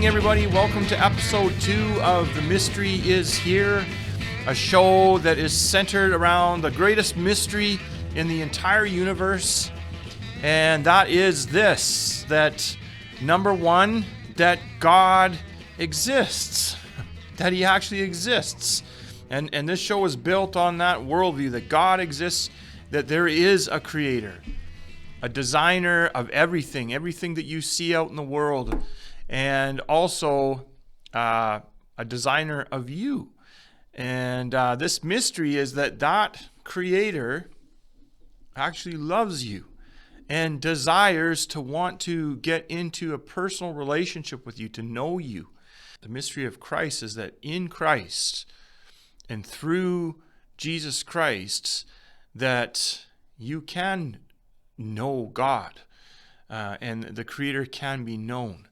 Everybody, welcome to episode 2 of The Mystery Is Here, a show that is centered around the greatest mystery in the entire universe, and that is this, that number one, that God exists, that he actually exists, and this show is built on that worldview, that God exists, that there is a creator, a designer of everything that you see out in the world, and also a designer of you. And this mystery is that creator actually loves you and desires to want to get into a personal relationship with you, to know you. The mystery of Christ is that in Christ and through Jesus Christ that you can know God, and the creator can be known.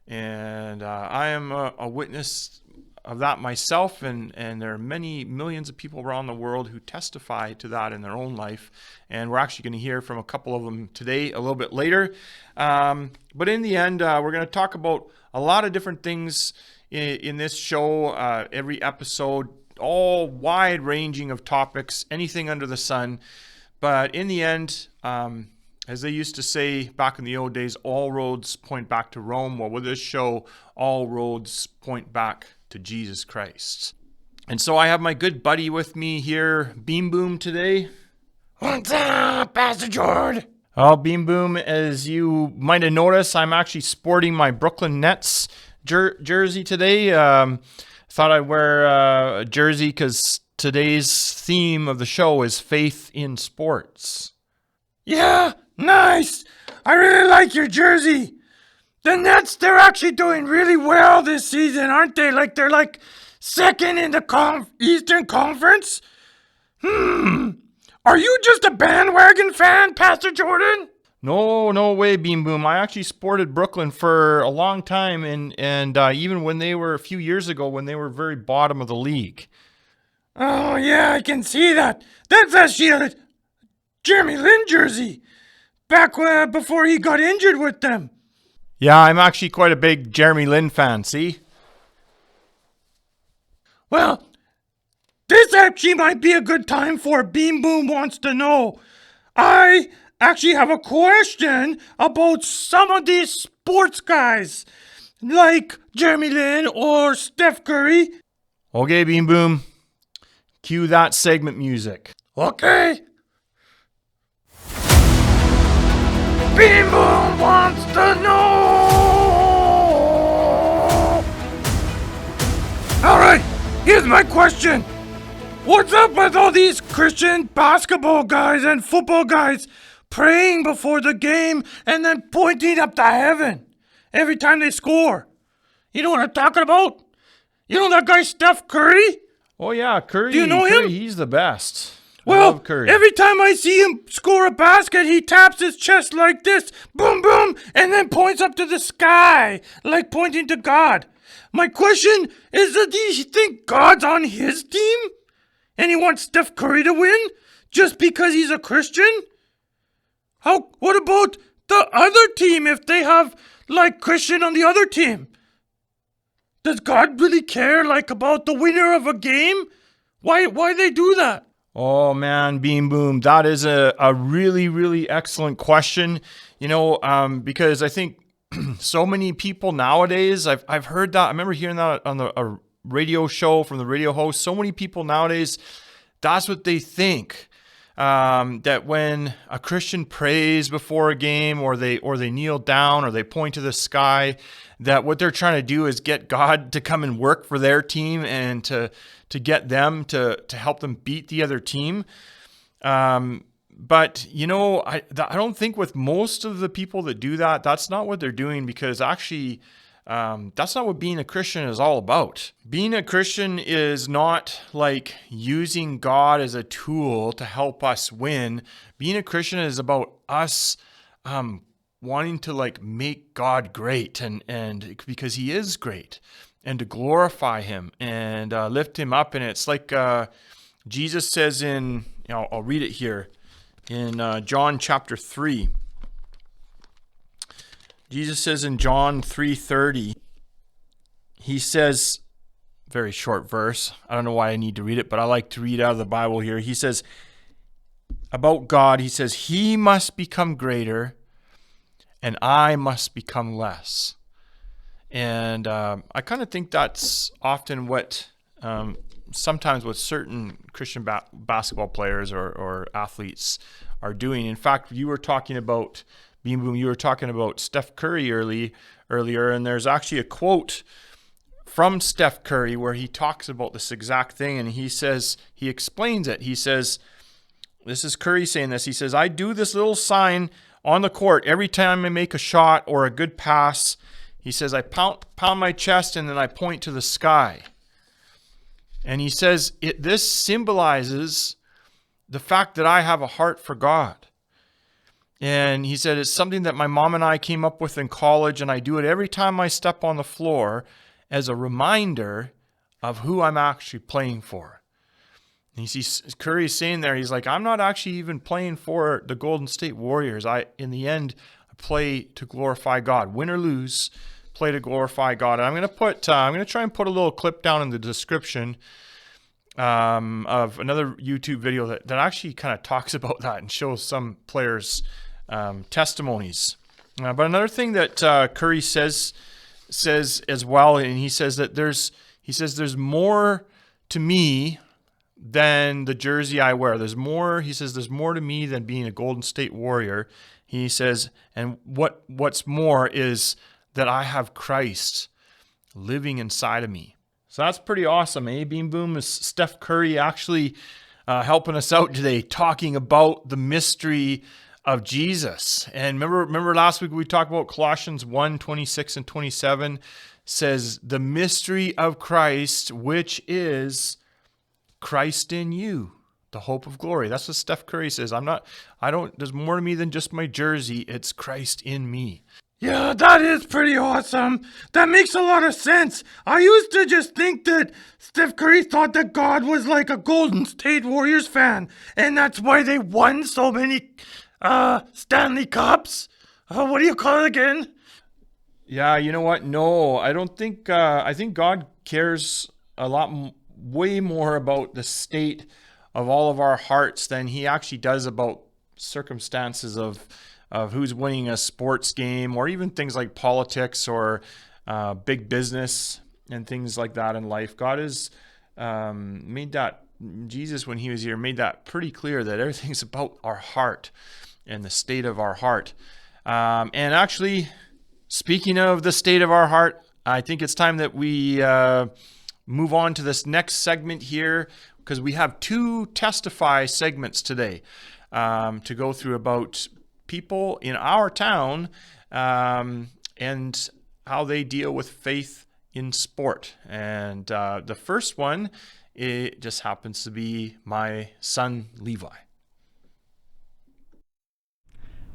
And I am a witness of that myself, and there are many millions of people around the world who testify to that in their own life. And we're actually going to hear from a couple of them today, a little bit later. But in the end, we're going to talk about a lot of different things in this show, every episode, all wide-ranging of topics, anything under the sun. But in the end, as they used to say back in the old days, all roads point back to Rome. Well, with this show, all roads point back to Jesus Christ. And so I have my good buddy with me here, Beem Boom, today. What's up, Pastor Jordan? Well, Beem Boom, as you might have noticed, I'm actually sporting my Brooklyn Nets jersey today. Thought I'd wear a jersey because today's theme of the show is faith in sports. Yeah, nice. I really like your jersey. The Nets, they're actually doing really well this season, aren't they? They're second in the Eastern Conference. Are you just a bandwagon fan, Pastor Jordan? No way, Beem Boom. I actually sported Brooklyn for a long time, and even when they were a few years ago, when they were very bottom of the league. Oh, yeah, I can see that. That's actually a Jeremy Lin jersey, back before he got injured with them. Yeah, I'm actually quite a big Jeremy Lin fan, see? Well, this actually might be a good time for Beem Boom Wants to Know. I actually have a question about some of these sports guys, like Jeremy Lin or Steph Curry. Okay, Beem Boom. Cue that segment music. Okay. Beem Boom Wants to Know. Alright, here's my question. What's up with all these Christian basketball guys and football guys praying before the game and then pointing up to heaven every time they score? You know what I'm talking about? You know that guy Steph Curry? Oh yeah, Curry. Do you know Curry, him? He's the best. Well, I love Curry. Every time I see him score a basket, he taps his chest like this, boom, boom, and then points up to the sky, like pointing to God. My question is, do you think God's on his team? And he wants Steph Curry to win just because he's a Christian? What about the other team if they have, Christian on the other team? Does God really care, about the winner of a game? Why they do that? Oh man, Beem Boom, that is a really, really excellent question. Because I think so many people nowadays, I've heard that. I remember hearing that on a radio show from the radio host. So many people nowadays, that's what they think. That when a Christian prays before a game, or they kneel down, or they point to the sky, that what they're trying to do is get God to come and work for their team and to get them to help them beat the other team. But, I don't think with most of the people that do that, that's not what they're doing, because actually That's not what being a Christian is all about. Being a Christian is not like using God as a tool to help us win. Being a Christian is about us wanting to like make God great and because he is great, and to glorify him and lift him up. And it's like Jesus says in, I'll read it here in John chapter 3. Jesus says in John 3:30, he says, very short verse. I don't know why I need to read it, but I like to read out of the Bible here. He says about God, he says, he must become greater and I must become less. And I kind of think that's often what sometimes what certain Christian basketball players or athletes are doing. In fact, you were talking about Beem Boom, you were talking about Steph Curry earlier, and there's actually a quote from Steph Curry where he talks about this exact thing, and he explains it. He says, this is Curry saying this, he says, I do this little sign on the court every time I make a shot or a good pass. He says, I pound my chest and then I point to the sky. And he says, this symbolizes the fact that I have a heart for God. And he said, it's something that my mom and I came up with in college, and I do it every time I step on the floor as a reminder of who I'm actually playing for. And you see Curry saying there, he's like, I'm not actually even playing for the Golden State Warriors. In the end, I play to glorify God. Win or lose, play to glorify God. And I'm going to try and put a little clip down in the description of another YouTube video that actually kind of talks about that and shows some players' testimonies. But another thing that Curry says as well, and he says there's more to me than the jersey I wear. There's more to me than being a Golden State Warrior. He says, and what's more is that I have Christ living inside of me. So that's pretty awesome, eh? Beem Boom. Is Steph Curry actually helping us out today, talking about the mystery of Jesus. And remember last week we talked about Colossians 1:26 and 27 says, the mystery of Christ, which is Christ in you, the hope of glory. That's what Steph Curry says. There's more to me than just my jersey. It's Christ in me. Yeah, that is pretty awesome. That makes a lot of sense. I used to just think that Steph Curry thought that God was like a Golden State Warriors fan, and that's why they won so many Stanley Cups. What do you call it again? Yeah, you know what? No, I don't think, I think God cares a lot, way more about the state of all of our hearts than he actually does about circumstances of who's winning a sports game, or even things like politics or big business and things like that in life. God has made that, Jesus, when he was here, made that pretty clear that everything's about our heart and the state of our heart. And actually, speaking of the state of our heart, I think it's time that we move on to this next segment here, because we have 2 testify segments today to go through about people in our town and how they deal with faith in sport. And the first one, it just happens to be my son, Levi.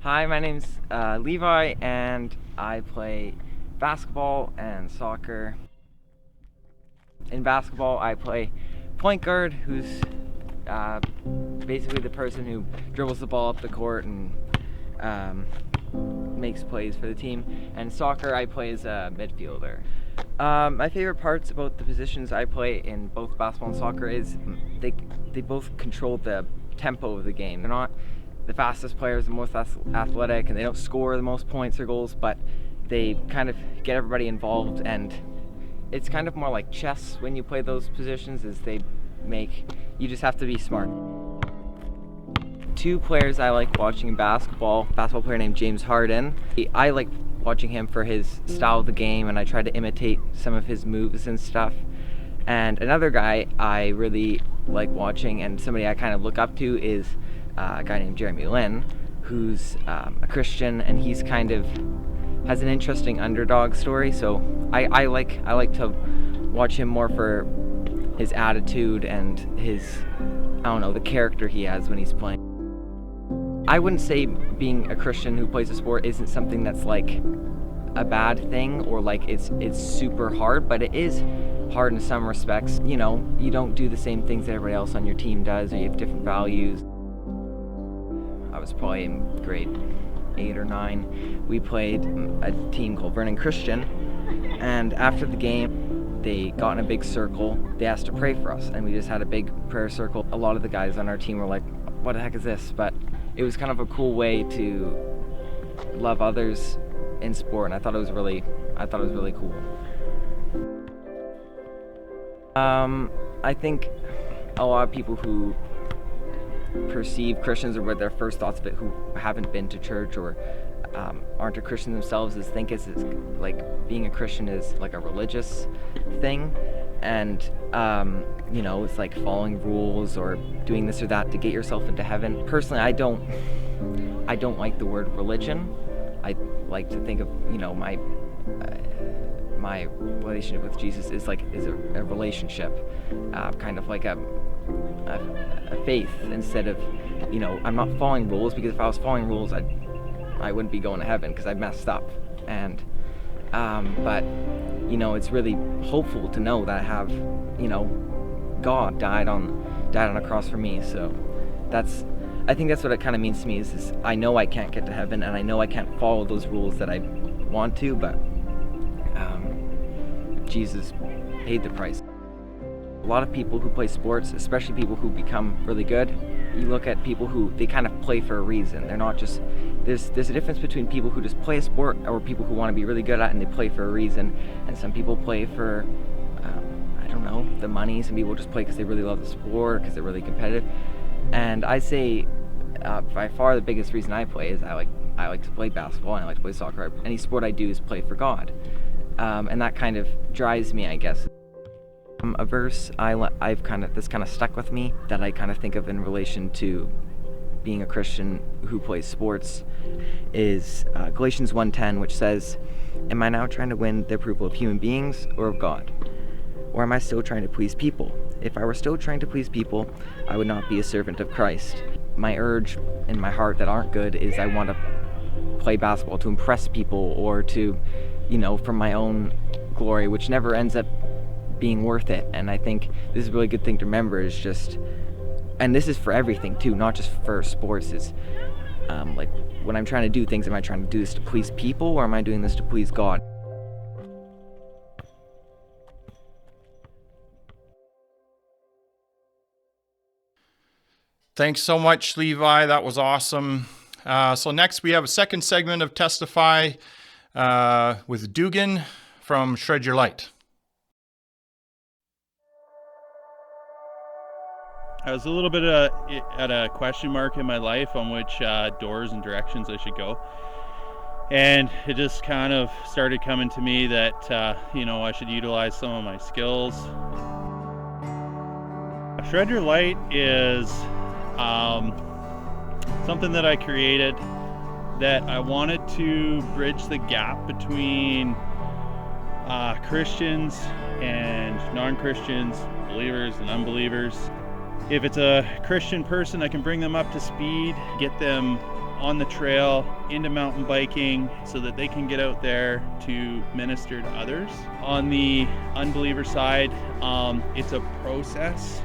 Hi, my name's Levi, and I play basketball and soccer. In basketball, I play point guard, who's basically the person who dribbles the ball up the court and makes plays for the team. And soccer, I play as a midfielder. My favorite parts about the positions I play in both basketball and soccer is they both control the tempo of the game. They're not the fastest players, the most athletic, and they don't score the most points or goals, but they kind of get everybody involved, and it's kind of more like chess when you play those positions, is you just have to be smart. 2 players I like watching in basketball player named James Harden. I like watching him for his style of the game, and I try to imitate some of his moves and stuff. And another guy I really like watching, and somebody I kind of look up to, is a guy named Jeremy Lin, who's a Christian, and he's kind of has an interesting underdog story. So I like to watch him more for his attitude and his, I don't know, the character he has when he's playing. I wouldn't say being a Christian who plays a sport isn't something that's like a bad thing, or like it's super hard, but it is hard in some respects. You know, you don't do the same things that everybody else on your team does, or you have different values. I was probably in grade 8 or 9. We played a team called Vernon Christian, and after the game, they got in a big circle. They asked to pray for us, and we just had a big prayer circle. A lot of the guys on our team were like, "What the heck is this?" But it was kind of a cool way to love others in sport, and I thought it was really cool. I think a lot of people who perceive Christians, or with their first thoughts of it, who haven't been to church or aren't a Christian themselves, is think it's like being a Christian is like a religious thing, and you know, it's like following rules or doing this or that to get yourself into heaven. Personally, I don't like the word religion. I like to think of, you know, my relationship with Jesus is a relationship, kind of like a faith, instead of, you know, I'm not following rules, because if I was following rules, I wouldn't be going to heaven because I messed up. And but you know, it's really hopeful to know that I have, you know, God died on a cross for me. So I think that's what it kind of means to me, is I know I can't get to heaven, and I know I can't follow those rules that I want to, but Jesus paid the price. A lot of people who play sports, especially people who become really good, you look at people who, they kind of play for a reason. They're not just, there's a difference between people who just play a sport, or people who want to be really good at it and they play for a reason. And some people play for, I don't know, the money. Some people just play because they really love the sport, because they're really competitive. And I say, by far the biggest reason I play is I like to play basketball, and I like to play soccer. Any sport I do is play for God. And that kind of drives me, I guess. A verse this kind of stuck with me, that I kind of think of in relation to being a Christian who plays sports, is Galatians 1:10, which says, "Am I now trying to win the approval of human beings or of God? Or am I still trying to please people? If I were still trying to please people, I would not be a servant of Christ." My urge in my heart that aren't good is I want to play basketball to impress people, or to, you know, for my own glory, which never ends up being worth it. And I think this is a really good thing to remember, is just, and this is for everything too, not just for sports, is like when I'm trying to do things, am I trying to do this to please people, or am I doing this to please God? Thanks so much, Levi. That was awesome. So next we have a second segment of Testify with Dugan from Shred Your Light. I was a little bit at a question mark in my life on which doors and directions I should go. And it just kind of started coming to me that, you know, I should utilize some of my skills. Shred Your Light is something that I created that I wanted to bridge the gap between Christians and non-Christians, believers and unbelievers. If it's a Christian person, I can bring them up to speed, get them on the trail into mountain biking so that they can get out there to minister to others. On the unbeliever side, it's a process.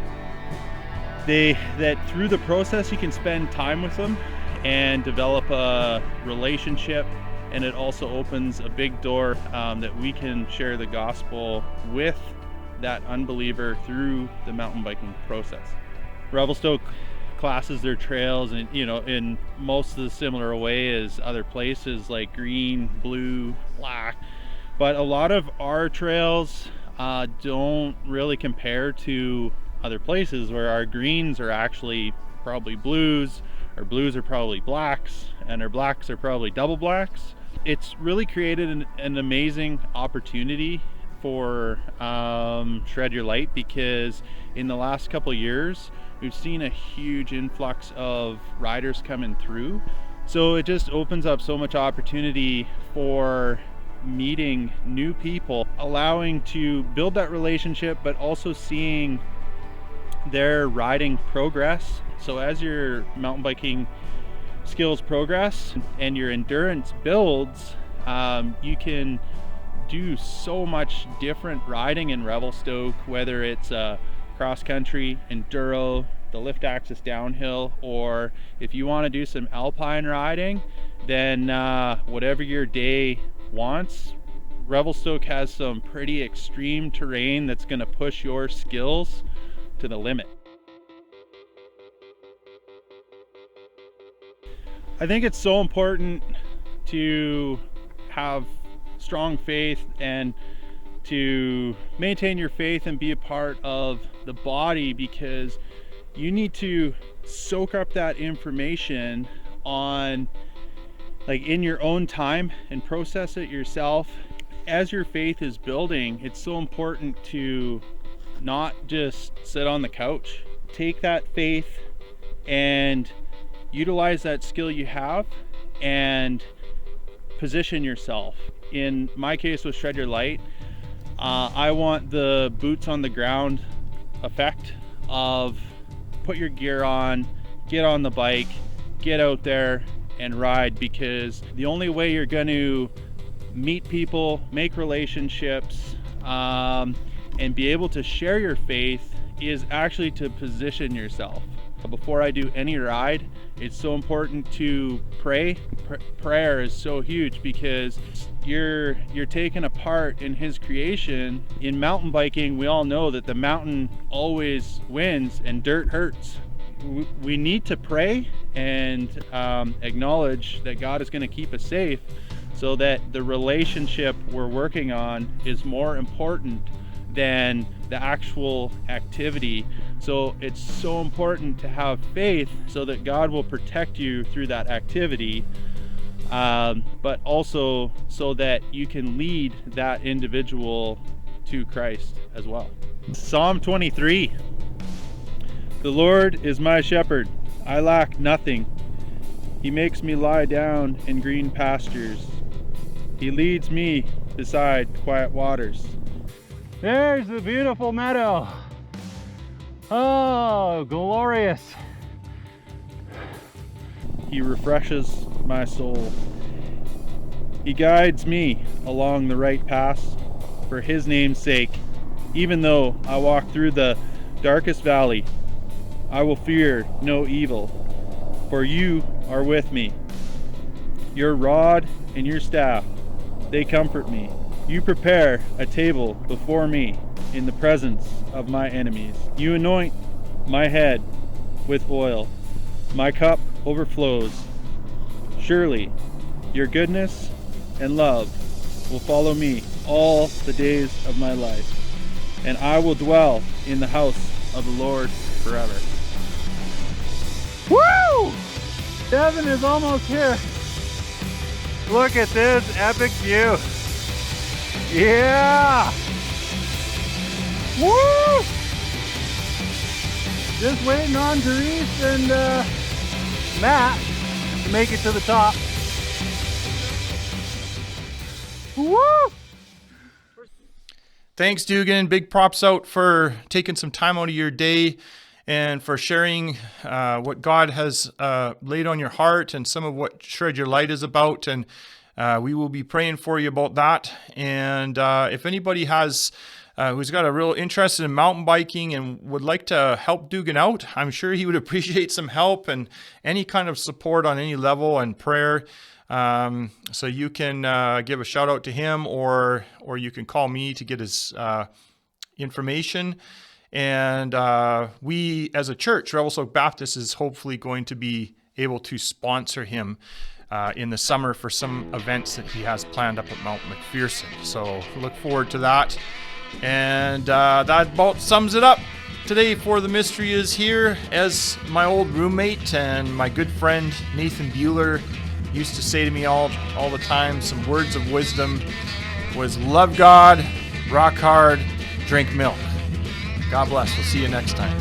That through the process you can spend time with them and develop a relationship, and it also opens a big door that we can share the gospel with that unbeliever through the mountain biking process. Revelstoke classes their trails, and you know, in most of the similar way as other places, like green, blue, black, but a lot of our trails don't really compare to other places, where our greens are actually probably blues, our blues are probably blacks, and our blacks are probably double blacks. It's really created an amazing opportunity for Shred Your Light, because in the last couple of years we've seen a huge influx of riders coming through. So it just opens up so much opportunity for meeting new people, allowing to build that relationship, but also seeing their riding progress. So as your mountain biking skills progress and your endurance builds, you can do so much different riding in Revelstoke, whether it's cross country, enduro, the lift access downhill, or if you want to do some alpine riding, then whatever your day wants, Revelstoke has some pretty extreme terrain that's going to push your skills to the limit. I think it's so important to have strong faith and to maintain your faith and be a part of the body, because you need to soak up that information on in your own time and process it yourself. As your faith is building, it's so important to not just sit on the couch. Take that faith and utilize that skill you have and position yourself. In my case with Shred Your Light, I want the boots on the ground effect of put your gear on, get on the bike, get out there and ride, because the only way you're going to meet people, make relationships, and be able to share your faith is actually to position yourself. Before I do any ride, it's so important to pray. Prayer is so huge because you're taking a part in His creation. In mountain biking, we all know that the mountain always wins and dirt hurts. We need to pray and acknowledge that God is going to keep us safe, so that the relationship we're working on is more important than the actual activity. So it's so important to have faith so that God will protect you through that activity, but also so that you can lead that individual to Christ as well. Psalm 23. The Lord is my shepherd, I lack nothing. He makes me lie down in green pastures. He leads me beside quiet waters. There's the beautiful meadow. Oh, glorious. He refreshes my soul. He guides me along the right paths for His name's sake. Even though I walk through the darkest valley, I will fear no evil, for You are with me. Your rod and Your staff, they comfort me. You prepare a table before me in the presence of my enemies. You anoint my head with oil. My cup overflows. Surely Your goodness and love will follow me all the days of my life, and I will dwell in the house of the Lord forever. Woo! Devin is almost here. Look at this epic view. Yeah! Woo! Just waiting on Therese and Matt to make it to the top. Woo! Thanks, Dugan. Big props out for taking some time out of your day and for sharing what God has laid on your heart and some of what Shred Your Light is about. And we will be praying for you about that. And if anybody has who's got a real interest in mountain biking and would like to help Dugan out, I'm sure he would appreciate some help and any kind of support on any level and prayer. So you can give a shout out to him, or you can call me to get his information. And we, as a church, Revelstoke Baptist, is hopefully going to be able to sponsor him in the summer for some events that he has planned up at Mount McPherson. So look forward to that. And that about sums it up today for The Mystery Is Here. As my old roommate and my good friend Nathan Bueller used to say to me all the time, some words of wisdom was love God, rock hard, drink milk. God bless. We'll see you next time.